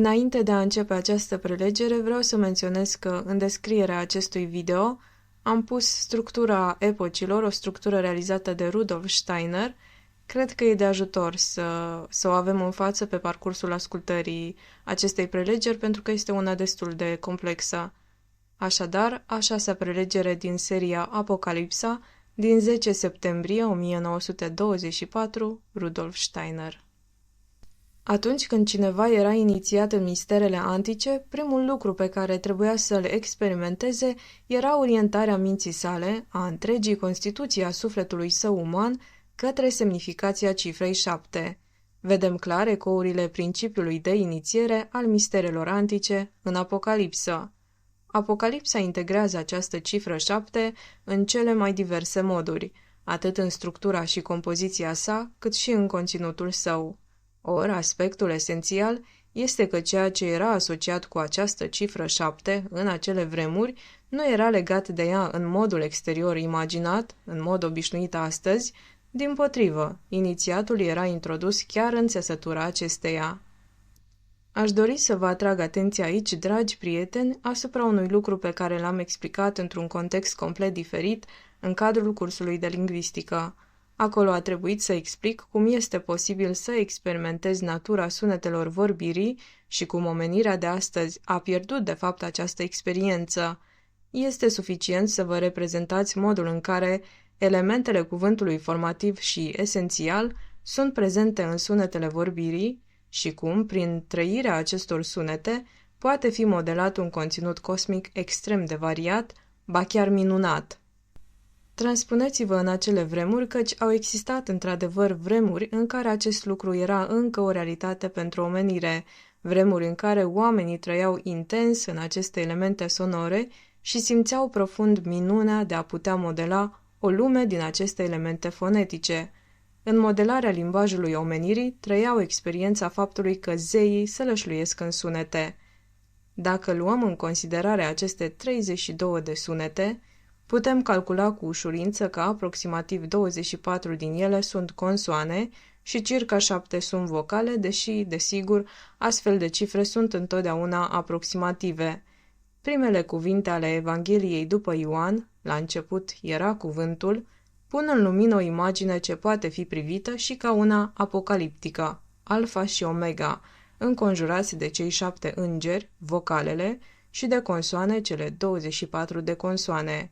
Înainte de a începe această prelegere, vreau să menționez că în descrierea acestui video am pus structura epocilor, o structură realizată de Rudolf Steiner. Cred că e de ajutor să o avem în față pe parcursul ascultării acestei prelegeri, pentru că este una destul de complexă. Așadar, a șasea prelegere din seria Apocalipsa, din 10 septembrie 1924, Rudolf Steiner. Atunci când cineva era inițiat în misterele antice, primul lucru pe care trebuia să-l experimenteze era orientarea minții sale, a întregii constituții a sufletului său uman, către semnificația cifrei 7. Vedem clar ecourile principiului de inițiere al misterelor antice în Apocalipsă. Apocalipsa integrează această cifră 7 în cele mai diverse moduri, atât în structura și compoziția sa, cât și în conținutul său. Ori, aspectul esențial este că ceea ce era asociat cu această cifră 7 în acele vremuri nu era legat de ea în modul exterior imaginat, în mod obișnuit astăzi. Dimpotrivă, inițiatul era introdus chiar în țesătura acesteia. Aș dori să vă atrag atenția aici, dragi prieteni, asupra unui lucru pe care l-am explicat într-un context complet diferit în cadrul cursului de lingvistică. Acolo a trebuit să explic cum este posibil să experimentezi natura sunetelor vorbirii și cum omenirea de astăzi a pierdut de fapt această experiență. Este suficient să vă reprezentați modul în care elementele cuvântului formativ și esențial sunt prezente în sunetele vorbirii și cum, prin trăirea acestor sunete, poate fi modelat un conținut cosmic extrem de variat, ba chiar minunat. Transpuneți-vă în acele vremuri, căci au existat într-adevăr vremuri în care acest lucru era încă o realitate pentru omenire, vremuri în care oamenii trăiau intens în aceste elemente sonore și simțeau profund minunea de a putea modela o lume din aceste elemente fonetice. În modelarea limbajului omenirii trăiau experiența faptului că zeii se lășluiesc în sunete. Dacă luăm în considerare aceste 32 de sunete, putem calcula cu ușurință că aproximativ 24 din ele sunt consoane și circa 7 sunt vocale, deși, desigur, astfel de cifre sunt întotdeauna aproximative. Primele cuvinte ale Evangheliei după Ioan, la început era cuvântul, pun în lumină o imagine ce poate fi privită și ca una apocaliptică, Alfa și Omega, înconjurați de cei 7 îngeri, vocalele, și de consoane, cele 24 de consoane.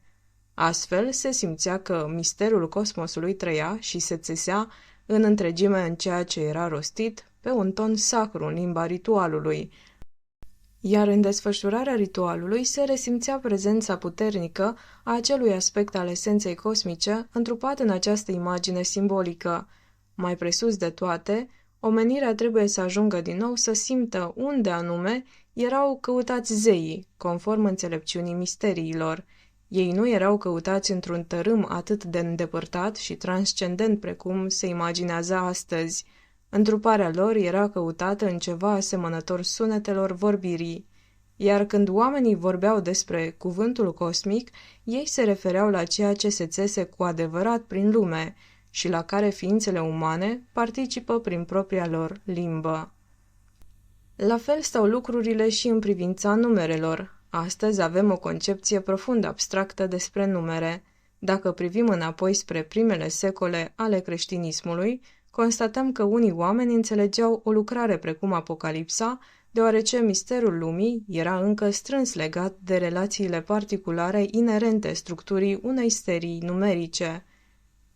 Astfel se simțea că misterul cosmosului trăia și se țesea în întregime în ceea ce era rostit pe un ton sacru în limba ritualului, iar în desfășurarea ritualului se resimțea prezența puternică a acelui aspect al esenței cosmice întrupat în această imagine simbolică. Mai presus de toate, omenirea trebuie să ajungă din nou să simtă unde anume erau căutați zeii, conform înțelepciunii misteriilor. Ei nu erau căutați într-un tărâm atât de îndepărtat și transcendent precum se imaginează astăzi. Întruparea lor era căutată în ceva asemănător sunetelor vorbirii. Iar când oamenii vorbeau despre cuvântul cosmic, ei se refereau la ceea ce se țese cu adevărat prin lume și la care ființele umane participă prin propria lor limbă. La fel stau lucrurile și în privința numerelor. Astăzi avem o concepție profund abstractă despre numere. Dacă privim înapoi spre primele secole ale creștinismului, constatăm că unii oameni înțelegeau o lucrare precum Apocalipsa, deoarece misterul lumii era încă strâns legat de relațiile particulare inerente structurii unei serii numerice.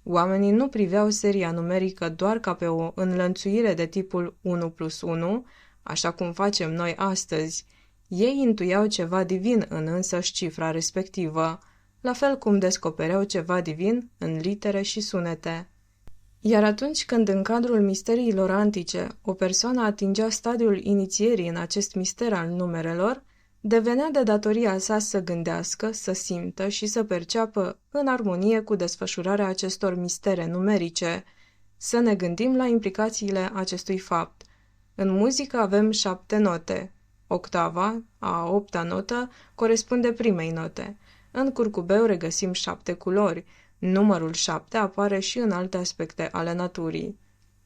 Oamenii nu priveau seria numerică doar ca pe o înlănțuire de tipul 1+1, așa cum facem noi astăzi. Ei intuiau ceva divin în însăși cifra respectivă, la fel cum descopereau ceva divin în litere și sunete. Iar atunci când în cadrul misteriilor antice o persoană atingea stadiul inițierii în acest mister al numerelor, devenea de datoria sa să gândească, să simtă și să perceapă în armonie cu desfășurarea acestor mistere numerice. Să ne gândim la implicațiile acestui fapt. În muzică avem 7 note. Octava, a 8-a notă, corespunde primei note. În curcubeu regăsim 7 culori. Numărul 7 apare și în alte aspecte ale naturii.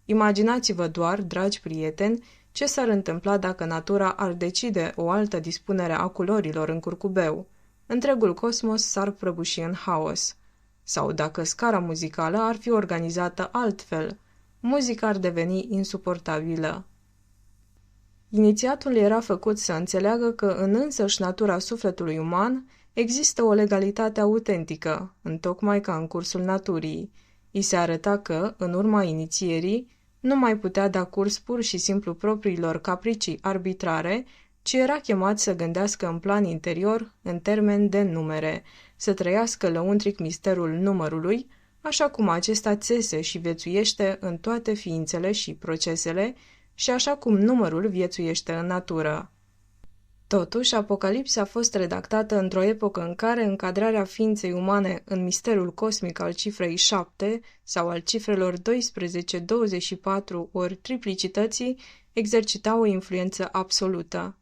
Imaginați-vă doar, dragi prieteni, ce s-ar întâmpla dacă natura ar decide o altă dispunere a culorilor în curcubeu? Întregul cosmos s-ar prăbuși în haos. Sau dacă scara muzicală ar fi organizată altfel, muzica ar deveni insuportabilă. Inițiatul era făcut să înțeleagă că în însăși natura sufletului uman există o legalitate autentică, întocmai ca în cursul naturii. I se arăta că, în urma inițierii, nu mai putea da curs pur și simplu propriilor capricii arbitrare, ci era chemat să gândească în plan interior, în termeni de numere, să trăiască lăuntric misterul numărului, așa cum acesta țese și viețuiește în toate ființele și procesele, și așa cum numărul viețuiește în natură. Totuși, Apocalipsa a fost redactată într-o epocă în care încadrarea ființei umane în misterul cosmic al cifrei 7 sau al cifrelor 12, 24 ori triplicității exercita o influență absolută.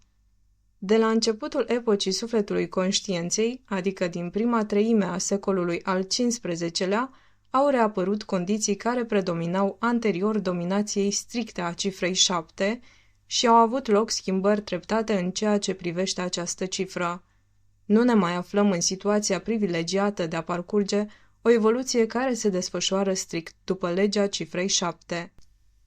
De la începutul epocii sufletului conștiinței, adică din prima treime a secolului al XV-lea, au reapărut condiții care predominau anterior dominației stricte a cifrei 7 și au avut loc schimbări treptate în ceea ce privește această cifră. Nu ne mai aflăm în situația privilegiată de a parcurge o evoluție care se desfășoară strict după legea cifrei 7.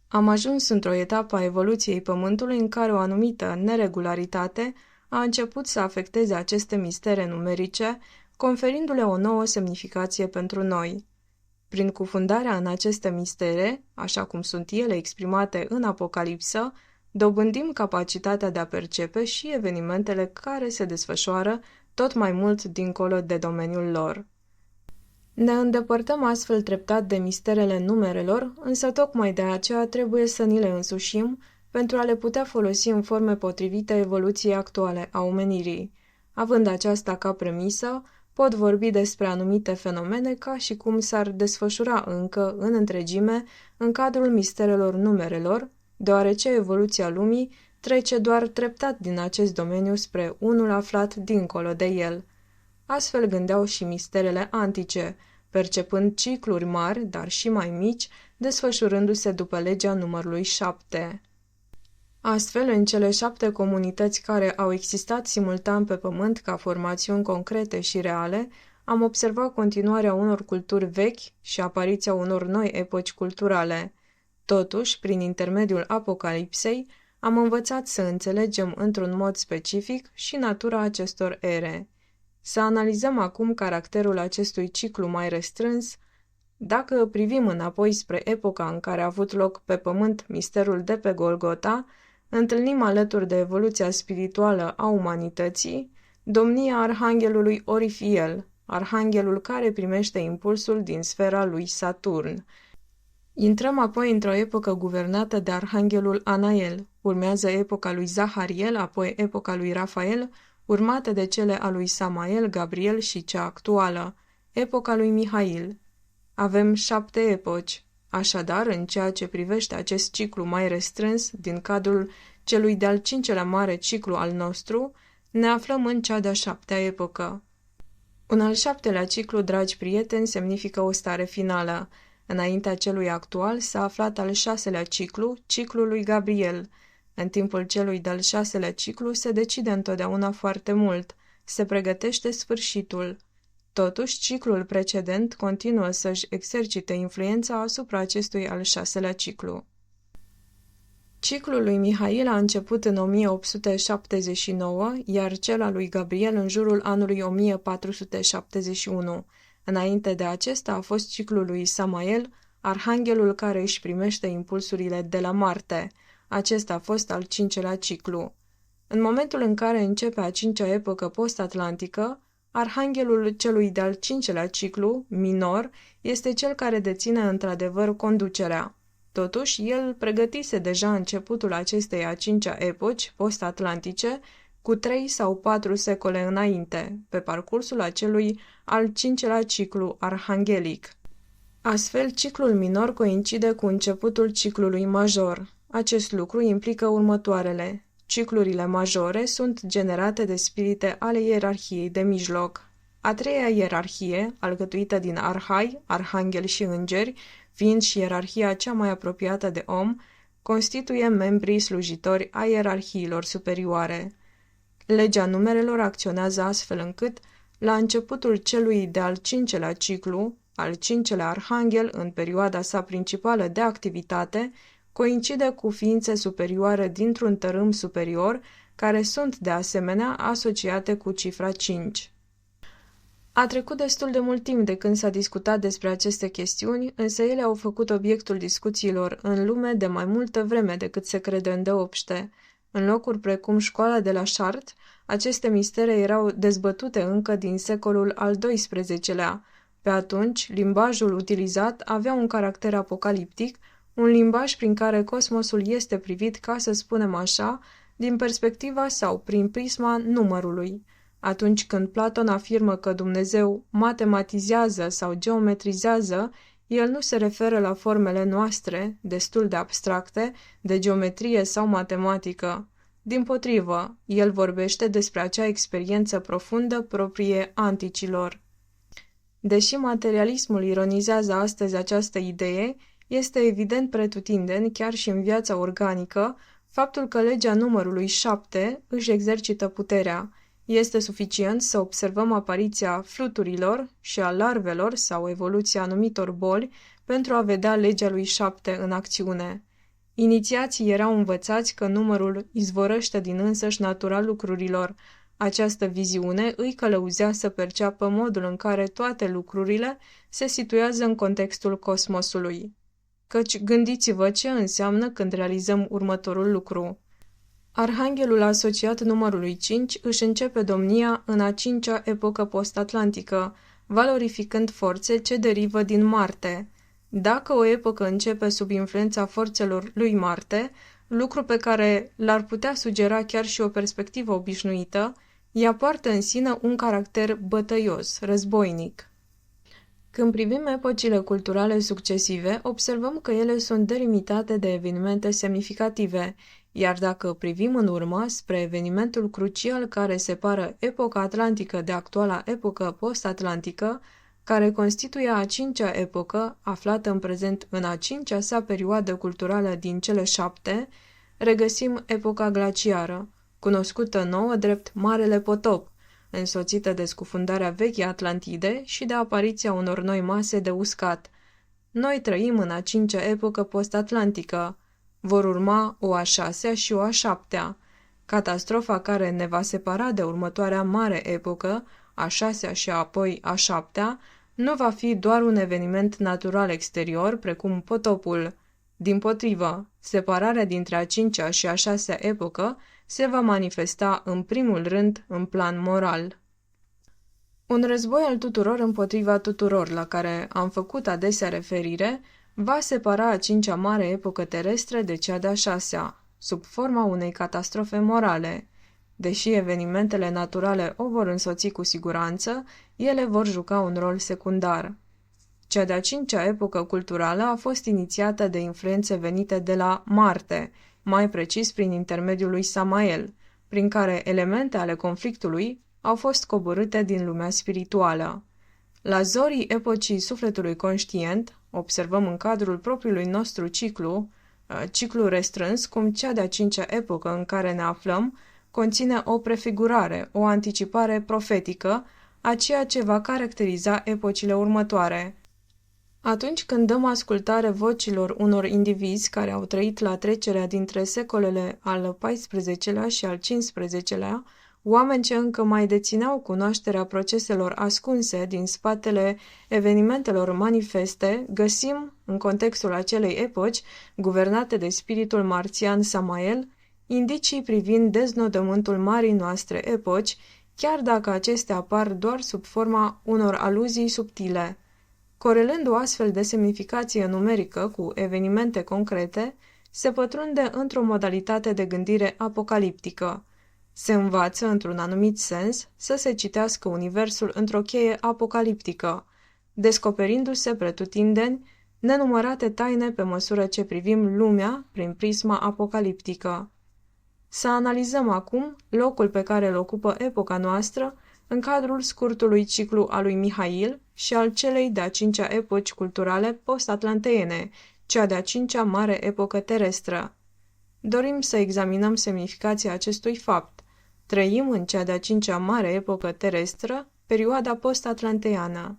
Am ajuns într-o etapă a evoluției Pământului în care o anumită neregularitate a început să afecteze aceste mistere numerice, conferindu-le o nouă semnificație pentru noi. Prin cufundarea în aceste mistere, așa cum sunt ele exprimate în Apocalipsă, dobândim capacitatea de a percepe și evenimentele care se desfășoară tot mai mult dincolo de domeniul lor. Ne îndepărtăm astfel treptat de misterele numerelor, însă tocmai de aceea trebuie să ni le însușim pentru a le putea folosi în forme potrivite evoluției actuale a omenirii. Având aceasta ca premisă, pot vorbi despre anumite fenomene ca și cum s-ar desfășura încă în întregime în cadrul misterelor numerelor, deoarece evoluția lumii trece doar treptat din acest domeniu spre unul aflat dincolo de el. Astfel gândeau și misterele antice, percepând cicluri mari, dar și mai mici, desfășurându-se după legea numărului 7. Astfel, în cele 7 comunități care au existat simultan pe pământ ca formațiuni concrete și reale, am observat continuarea unor culturi vechi și apariția unor noi epoci culturale. Totuși, prin intermediul Apocalipsei, am învățat să înțelegem într-un mod specific și natura acestor ere. Să analizăm acum caracterul acestui ciclu mai restrâns. Dacă privim înapoi spre epoca în care a avut loc pe pământ misterul de pe Golgota, întâlnim alături de evoluția spirituală a umanității domnia arhanghelului Orifiel, arhanghelul care primește impulsul din sfera lui Saturn. Intrăm apoi într-o epocă guvernată de arhanghelul Anael, urmează epoca lui Zahariel, apoi epoca lui Rafael, urmată de cele a lui Samael, Gabriel și cea actuală, epoca lui Mihail. Avem 7 epoci. Așadar, în ceea ce privește acest ciclu mai restrâns din cadrul celui de-al 5-lea mare ciclu al nostru, ne aflăm în cea de-a 7-a epocă. Un al 7-lea ciclu, dragi prieteni, semnifică o stare finală. Înaintea celui actual s-a aflat al 6-lea ciclu, ciclul lui Gabriel. În timpul celui de-al 6-lea ciclu se decide întotdeauna foarte mult, se pregătește sfârșitul. Totuși, ciclul precedent continuă să-și exercite influența asupra acestui al 6-lea ciclu. Ciclul lui Mihail a început în 1879, iar cel al lui Gabriel în jurul anului 1471. Înainte de acesta a fost ciclul lui Samael, arhanghelul care își primește impulsurile de la Marte. Acesta a fost al 5-lea ciclu. În momentul în care începe a 5-a epocă post-atlantică, arhanghelul celui de-al 5-lea ciclu, minor, este cel care deține într-adevăr conducerea. Totuși, el pregătise deja începutul acestei a 5-a epoci post-atlantice cu 3 sau 4 secole înainte, pe parcursul acelui al 5-lea ciclu arhanghelic. Astfel, ciclul minor coincide cu începutul ciclului major. Acest lucru implică următoarele. Ciclurile majore sunt generate de spirite ale ierarhiei de mijloc. A 3-a ierarhie, alcătuită din arhai, arhangheli și îngeri, fiind și ierarhia cea mai apropiată de om, constituie membrii slujitori ai ierarhiilor superioare. Legea numerelor acționează astfel încât, la începutul celui de-al cincelea ciclu, al cincelea arhanghel în perioada sa principală de activitate, coincide cu ființe superioare dintr-un tărâm superior, care sunt, de asemenea, asociate cu cifra 5. A trecut destul de mult timp de când s-a discutat despre aceste chestiuni, însă ele au făcut obiectul discuțiilor în lume de mai multă vreme decât se crede îndeopște. În locuri precum școala de la Chartres, aceste mistere erau dezbătute încă din secolul al XII-lea. Pe atunci, limbajul utilizat avea un caracter apocaliptic, un limbaj prin care cosmosul este privit, ca să spunem așa, din perspectiva sau prin prisma numărului. Atunci când Platon afirmă că Dumnezeu matematizează sau geometrizează, el nu se referă la formele noastre, destul de abstracte, de geometrie sau matematică. Dimpotrivă, el vorbește despre acea experiență profundă proprie anticilor. Deși materialismul ironizează astăzi această idee, este evident pretutindeni, chiar și în viața organică, faptul că legea numărului 7 își exercită puterea. Este suficient să observăm apariția fluturilor și a larvelor sau evoluția anumitor boli pentru a vedea legea lui 7 în acțiune. Inițiații erau învățați că numărul izvorăște din însăși natura lucrurilor. Această viziune îi călăuzea să perceapă modul în care toate lucrurile se situează în contextul cosmosului. Căci gândiți-vă ce înseamnă când realizăm următorul lucru. Arhanghelul asociat numărului 5 își începe domnia în a 5-a epocă post-atlantică, valorificând forțe ce derivă din Marte. Dacă o epocă începe sub influența forțelor lui Marte, lucru pe care l-ar putea sugera chiar și o perspectivă obișnuită, ea poartă în sine un caracter bătăios, războinic. Când privim epocile culturale succesive, observăm că ele sunt delimitate de evenimente semnificative, iar dacă privim în urmă spre evenimentul crucial care separă epoca atlantică de actuala epocă post-atlantică, care constituie a 5-a epocă, aflată în prezent în a 5-a sa perioadă culturală din cele 7, regăsim epoca glaciară, cunoscută nouă drept Marele Potop, însoțită de scufundarea vechii Atlantide și de apariția unor noi mase de uscat. Noi trăim în a 5-a epocă post-atlantică. Vor urma o a 6-a și o a 7-a. Catastrofa care ne va separa de următoarea mare epocă, a 6-a și apoi a 7-a, nu va fi doar un eveniment natural exterior, precum potopul. Dimpotrivă, separarea dintre a 5-a și a 6-a epocă se va manifesta în primul rând în plan moral. Un război al tuturor împotriva tuturor, la care am făcut adesea referire, va separa a 5-a mare epocă terestră de cea de-a 6-a, sub forma unei catastrofe morale. Deși evenimentele naturale o vor însoți cu siguranță, ele vor juca un rol secundar. Cea de-a 5-a epocă culturală a fost inițiată de influențe venite de la Marte, mai precis prin intermediul lui Samael, prin care elemente ale conflictului au fost coborâte din lumea spirituală. La zorii epocii sufletului conștient, observăm în cadrul propriului nostru ciclu restrâns, cum cea de-a 5-a epocă în care ne aflăm conține o prefigurare, o anticipare profetică a ceea ce va caracteriza epocile următoare. Atunci când dăm ascultare vocilor unor indivizi care au trăit la trecerea dintre secolele al XIV-lea și al XV-lea, oameni ce încă mai dețineau cunoașterea proceselor ascunse din spatele evenimentelor manifeste, găsim, în contextul acelei epoci, guvernate de spiritul marțian Samael, indicii privind deznodământul marii noastre epoci, chiar dacă acestea apar doar sub forma unor aluzii subtile. Corelând o astfel de semnificație numerică cu evenimente concrete, se pătrunde într-o modalitate de gândire apocaliptică. Se învață, într-un anumit sens, să se citească universul într-o cheie apocaliptică, descoperindu-se pretutindeni nenumărate taine pe măsură ce privim lumea prin prisma apocaliptică. Să analizăm acum locul pe care îl ocupă epoca noastră în cadrul scurtului ciclu al lui Mihail și al celei de-a 5-a epoci culturale post-atlanteene, cea de-a cincea mare epocă terestră. Dorim să examinăm semnificația acestui fapt. Trăim în cea de-a cincea mare epocă terestră, perioada post-atlanteană.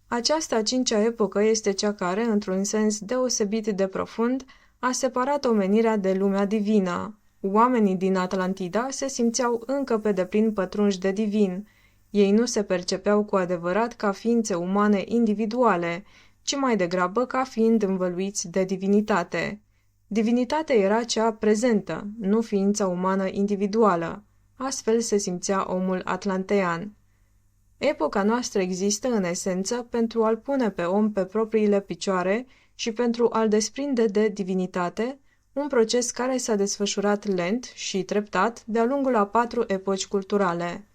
Această a cincea epocă este cea care, într-un sens deosebit de profund, a separat omenirea de lumea divină. Oamenii din Atlantida se simțeau încă pe deplin pătrunși de divin. Ei nu se percepeau cu adevărat ca ființe umane individuale, ci mai degrabă ca fiind învăluiți de divinitate. Divinitatea era cea prezentă, nu ființa umană individuală. Astfel se simțea omul atlantean. Epoca noastră există, în esență, pentru a-l pune pe om pe propriile picioare și pentru a-l desprinde de divinitate, un proces care s-a desfășurat lent și treptat de-a lungul a 4 epoci culturale.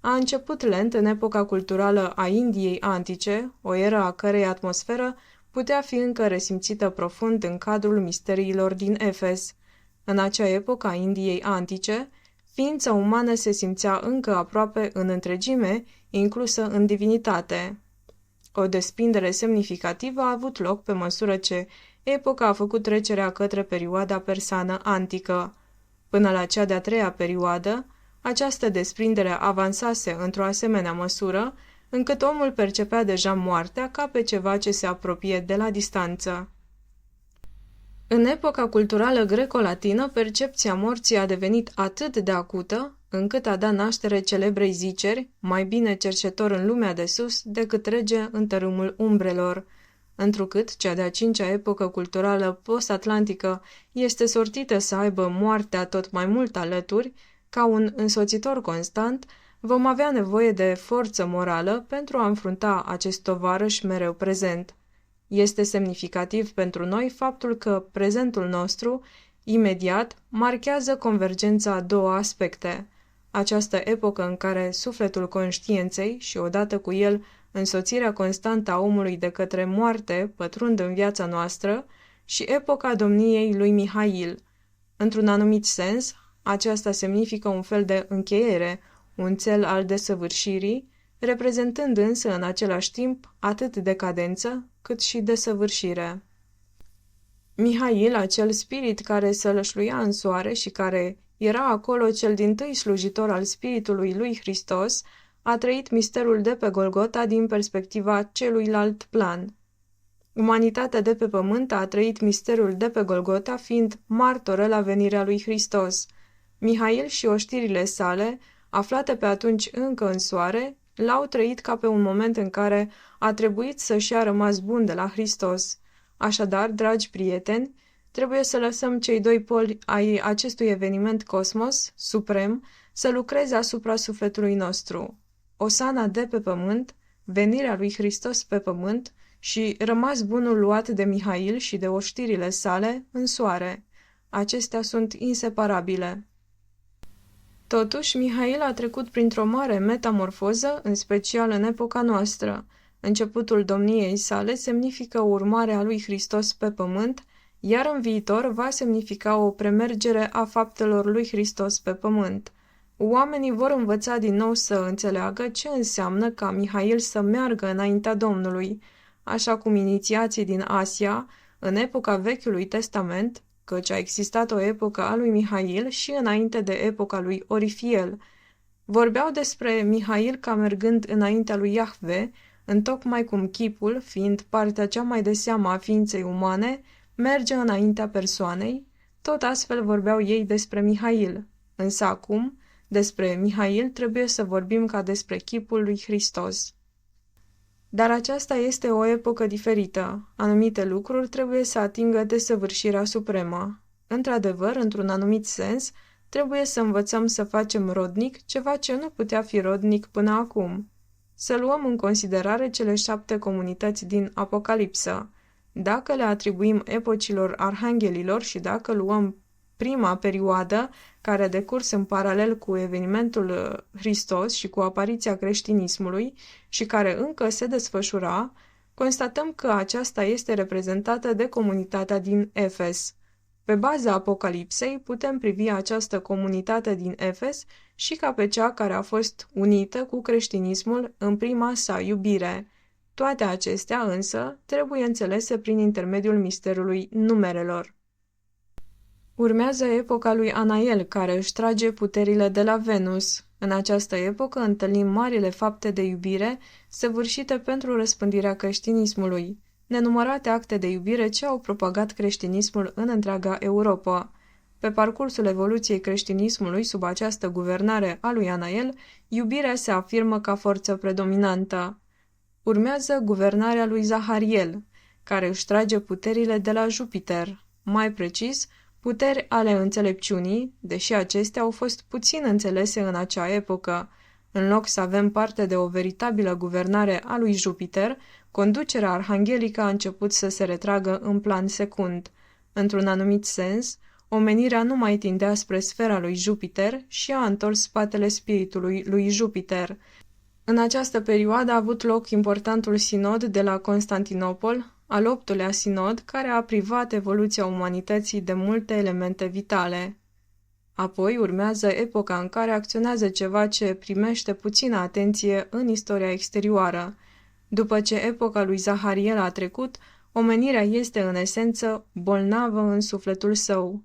A început lent în epoca culturală a Indiei antice, o eră a cărei atmosferă putea fi încă resimțită profund în cadrul misteriilor din Efes. În acea epocă a Indiei antice, ființa umană se simțea încă aproape în întregime, inclusă în divinitate. O desprindere semnificativă a avut loc pe măsură ce epoca a făcut trecerea către perioada persană antică. Până la cea de-a treia perioadă, această desprindere avansase într-o asemenea măsură, încât omul percepea deja moartea ca pe ceva ce se apropie de la distanță. În epoca culturală greco-latină, percepția morții a devenit atât de acută, încât a dat naștere celebrei ziceri, mai bine cercetor în lumea de sus decât rege în tărâmul umbrelor. Întrucât cea de-a cincea epocă culturală post-atlantică este sortită să aibă moartea tot mai mult alături, ca un însoțitor constant, vom avea nevoie de forță morală pentru a înfrunta acest tovarăș mereu prezent. Este semnificativ pentru noi faptul că prezentul nostru, imediat, marchează convergența a două aspecte. Această epocă în care sufletul conștiinței și odată cu el însoțirea constantă a omului de către moarte pătrund în viața noastră și epoca domniei lui Mihail. Într-un anumit sens, aceasta semnifică un fel de încheiere, un țel al desăvârșirii, reprezentând însă în același timp atât decadență cât și desăvârșire. Mihail, acel spirit care sălășluia în soare și care era acolo cel dintâi slujitor al spiritului lui Hristos, a trăit misterul de pe Golgota din perspectiva celuilalt plan. Umanitatea de pe pământ a trăit misterul de pe Golgota fiind martoră la venirea lui Hristos. Mihail și oștirile sale, aflate pe atunci încă în soare, l-au trăit ca pe un moment în care a trebuit să-și ia rămas bun de la Hristos. Așadar, dragi prieteni, trebuie să lăsăm cei doi poli ai acestui eveniment cosmos, suprem, să lucreze asupra sufletului nostru. Osana de pe pământ, venirea lui Hristos pe pământ și rămas bunul luat de Mihail și de oștirile sale în soare. Acestea sunt inseparabile. Totuși, Mihail a trecut printr-o mare metamorfoză, în special în epoca noastră. Începutul domniei sale semnifică o urmare a lui Hristos pe pământ, iar în viitor va semnifica o premergere a faptelor lui Hristos pe pământ. Oamenii vor învăța din nou să înțeleagă ce înseamnă ca Mihail să meargă înaintea Domnului, așa cum inițiații din Asia, în epoca Vechiului Testament, căci a existat o epocă a lui Mihail și înainte de epoca lui Orifiel, vorbeau despre Mihail ca mergând înaintea lui Iahve, întocmai cum chipul, fiind partea cea mai de seamă a ființei umane, merge înaintea persoanei, tot astfel vorbeau ei despre Mihail. Însă acum, despre Mihail trebuie să vorbim ca despre chipul lui Hristos. Dar aceasta este o epocă diferită. Anumite lucruri trebuie să atingă desăvârșirea supremă. Într-adevăr, într-un anumit sens, trebuie să învățăm să facem rodnic ceva ce nu putea fi rodnic până acum. Să luăm în considerare cele 7 comunități din Apocalipsă. Dacă le atribuim epocilor arhanghelilor și dacă luăm prima perioadă, care a decurs în paralel cu evenimentul Hristos și cu apariția creștinismului și care încă se desfășura, constatăm că aceasta este reprezentată de comunitatea din Efes. Pe baza Apocalipsei putem privi această comunitate din Efes și ca pe cea care a fost unită cu creștinismul în prima sa iubire. Toate acestea, însă, trebuie înțelese prin intermediul misterului numerelor. Urmează epoca lui Anael, care își trage puterile de la Venus. În această epocă întâlnim marile fapte de iubire săvârșite pentru răspândirea creștinismului, nenumărate acte de iubire ce au propagat creștinismul în întreaga Europa. Pe parcursul evoluției creștinismului sub această guvernare a lui Anael, iubirea se afirmă ca forță predominantă. Urmează guvernarea lui Zahariel, care își trage puterile de la Jupiter, mai precis, puteri ale înțelepciunii, deși acestea au fost puțin înțelese în acea epocă. În loc să avem parte de o veritabilă guvernare a lui Jupiter, conducerea arhanghelică a început să se retragă în plan secund. Într-un anumit sens, omenirea nu mai tindea spre sfera lui Jupiter și a întors spatele spiritului lui Jupiter. În această perioadă a avut loc importantul sinod de la Constantinopol, al 8-lea sinod, care a privat evoluția umanității de multe elemente vitale. Apoi urmează epoca în care acționează ceva ce primește puțină atenție în istoria exterioară. După ce epoca lui Zahariel a trecut, omenirea este în esență bolnavă în sufletul său.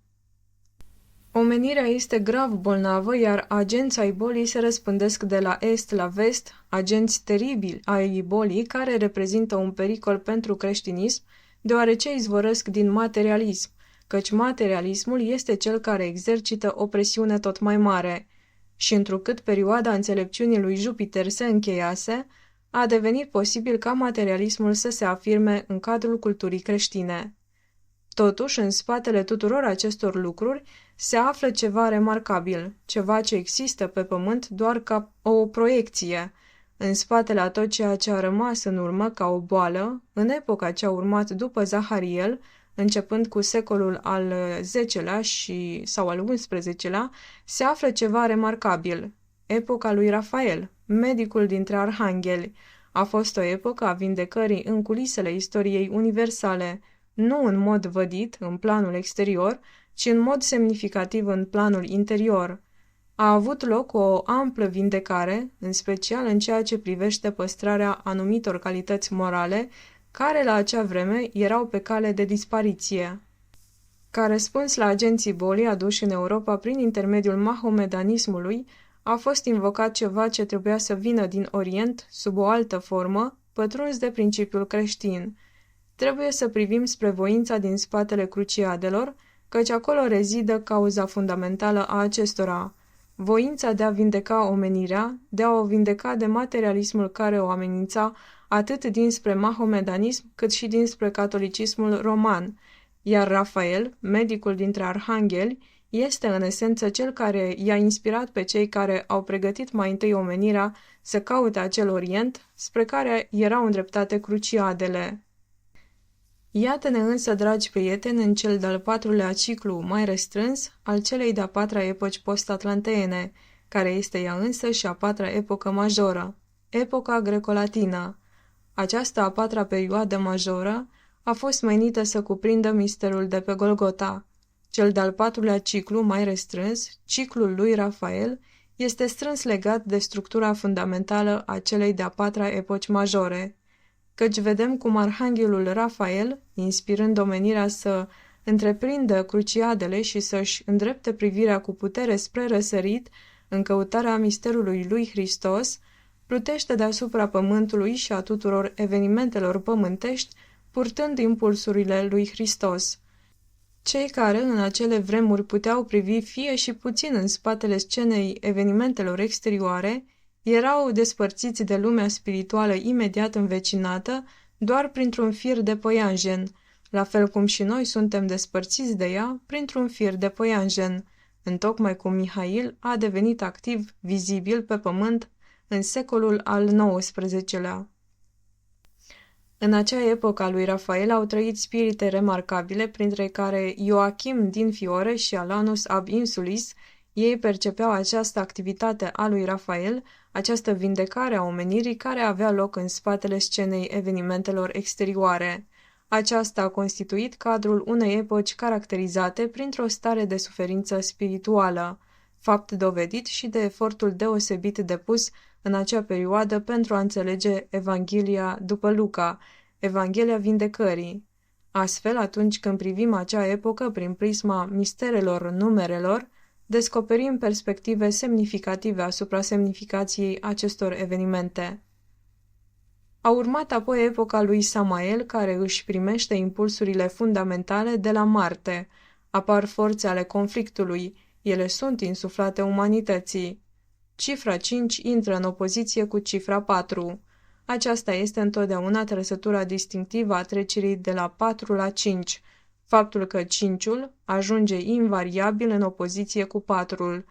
Omenirea este grav bolnavă, iar agenți ai bolii se răspândesc de la est la vest, agenți teribili ai bolii care reprezintă un pericol pentru creștinism, deoarece izvorăsc din materialism, căci materialismul este cel care exercită o presiune tot mai mare. Și întrucât perioada înțelepciunii lui Jupiter se încheiase, a devenit posibil ca materialismul să se afirme în cadrul culturii creștine. Totuși, în spatele tuturor acestor lucruri se află ceva remarcabil, ceva ce există pe pământ doar ca o proiecție. În spatele a tot ceea ce a rămas în urmă ca o boală, în epoca ce a urmat după Zahariel, începând cu secolul al X-lea sau al XI-lea, se află ceva remarcabil. Epoca lui Rafael, medicul dintre arhangheli, a fost o epocă a vindecării în culisele istoriei universale, nu în mod vădit, în planul exterior, ci în mod semnificativ în planul interior. A avut loc o amplă vindecare, în special în ceea ce privește păstrarea anumitor calități morale, care la acea vreme erau pe cale de dispariție. Ca răspuns la agenții bolii aduși în Europa prin intermediul mahomedanismului, a fost invocat ceva ce trebuia să vină din Orient, sub o altă formă, pătruns de principiul creștin. Trebuie să privim spre voința din spatele cruciadelor, căci acolo rezidă cauza fundamentală a acestora, voința de a vindeca omenirea, de a o vindeca de materialismul care o amenința atât dinspre mahomedanism cât și dinspre catolicismul roman, iar Rafael, medicul dintre arhangheli, este în esență cel care i-a inspirat pe cei care au pregătit mai întâi omenirea să caute acel Orient spre care erau îndreptate cruciadele. Iată-ne însă, dragi prieteni, în cel de-al 4-lea ciclu mai restrâns al celei de-a 4-a epoci post-atlanteene, care este ea însă și a 4-a epocă majoră, epoca greco-latină. Această a 4-a perioadă majoră a fost menită să cuprindă misterul de pe Golgota. Cel de-al 4-lea ciclu mai restrâns, ciclul lui Rafael, este strâns legat de structura fundamentală a celei de-a 4-a epoci majore, căci vedem cum arhanghelul Rafael, inspirând omenirea să întreprindă cruciadele și să-și îndrepte privirea cu putere spre răsărit în căutarea misterului lui Hristos, plutește deasupra pământului și a tuturor evenimentelor pământești, purtând impulsurile lui Hristos. Cei care în acele vremuri puteau privi fie și puțin în spatele scenei evenimentelor exterioare, erau despărțiți de lumea spirituală imediat învecinată doar printr-un fir de păianjen, la fel cum și noi suntem despărțiți de ea printr-un fir de păianjen, întocmai cum Mihail a devenit activ, vizibil pe pământ în secolul al XIX-lea. În acea epocă a lui Rafael au trăit spirite remarcabile, printre care Ioachim din Fiore și Alanus ab Insulis. Ei percepeau această activitate a lui Rafael, această vindecare a omenirii care avea loc în spatele scenei evenimentelor exterioare. Aceasta a constituit cadrul unei epoci caracterizate printr-o stare de suferință spirituală. fapt dovedit și de efortul deosebit depus în acea perioadă pentru a înțelege Evanghelia după Luca, Evanghelia vindecării. Astfel, atunci când privim acea epocă prin prisma misterelor numerelor, descoperim perspective semnificative asupra semnificației acestor evenimente. A urmat apoi epoca lui Samael, care își primește impulsurile fundamentale de la Marte. Apar forțe ale conflictului, ele sunt insuflate umanității. Cifra 5 intră în opoziție cu cifra 4. Aceasta este întotdeauna trăsătura distinctivă a trecerii de la 4 la 5, faptul că 5-ul ajunge invariabil în opoziție cu 4-ul.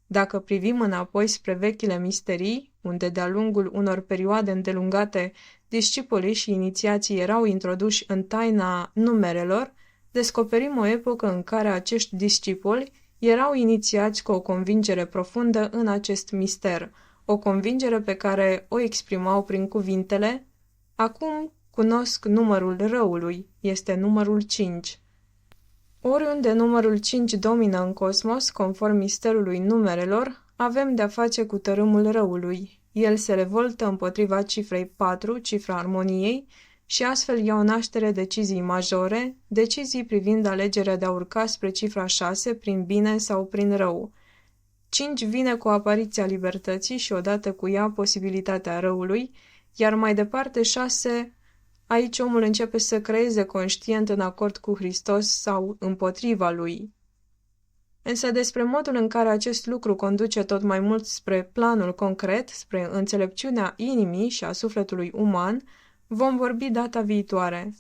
Dacă privim înapoi spre vechile misterii, unde de-a lungul unor perioade îndelungate discipolii și inițiații erau introduși în taina numerelor, descoperim o epocă în care acești discipoli erau inițiați cu o convingere profundă în acest mister, o convingere pe care o exprimau prin cuvintele: acum cunosc numărul răului, este numărul 5. Oriunde numărul 5 domină în cosmos, conform misterului numerelor, avem de-a face cu tărâmul răului. El se revoltă împotriva cifrei 4, cifra armoniei, și astfel iau naștere decizii majore, decizii privind alegerea de a urca spre cifra 6 prin bine sau prin rău. 5 vine cu apariția libertății și odată cu ea posibilitatea răului, iar mai departe 6, aici omul începe să creeze conștient în acord cu Hristos sau împotriva lui. Însă despre modul în care acest lucru conduce tot mai mult spre planul concret, spre înțelepciunea inimii și a sufletului uman, vom vorbi data viitoare.